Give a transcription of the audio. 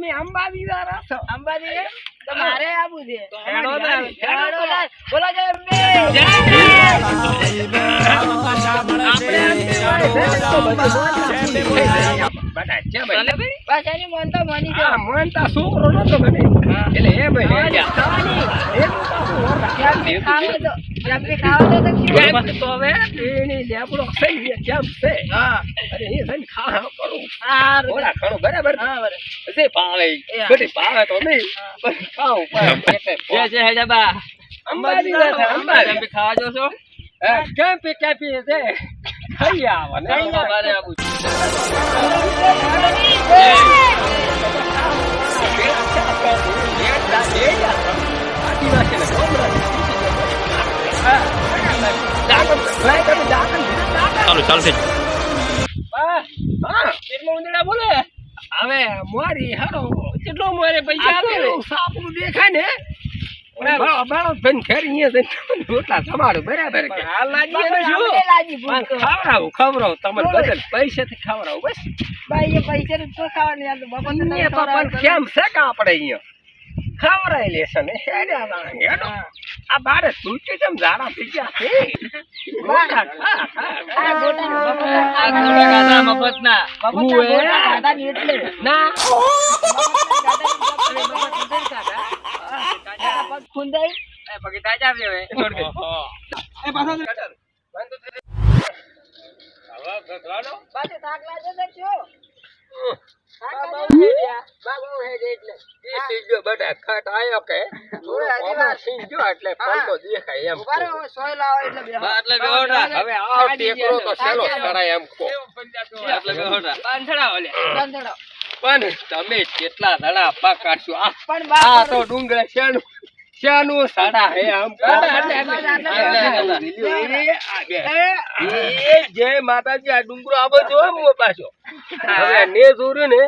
તમે અંબાજી વાળા છો? અંબાજી તમારે આવું છે. બોલો જય અંબે. બસ એની મન તો મની ગયો. મોનતા છોકરો નતો મને એટલે એમ તો હવે એની લેબડો થઈ ગયા કેમ છે? અરે એ થઈને ખાવા કરું ઓલા ખાણું બરાબર જે ભાવે બધી ભાવે તો નહીં પણ ખાવું પડે. અંબાજી અંબાજી ખાવા જો છો? કેમ્પી કેમ્પી છે ખાઈ આવવાને. ચાલુ થઈ બોલે હવે મોરી હારો કેટલો મોરે પૈસા સાપનું દેખાય ને ખવડાવું તમારે બદલ પૈસાથી ખવડાવું બસ. ભાઈ એ પૈસા તો ખાવાની આ તો બાપા તો કેમ છે કે આપણે અહીંયા ખવડાવી લેશે ને આ બારે તૂટી જેમ ઝાડા થઈ ગયા છે. ના પણ તમે કેટલા ધડા પાક કાઢશો? આ તો ડુંગરા શાનું સાડા હે આમ જય માતાજી. આ ડુંગરો આવો જો પાછો હવે ને જોર્યું ને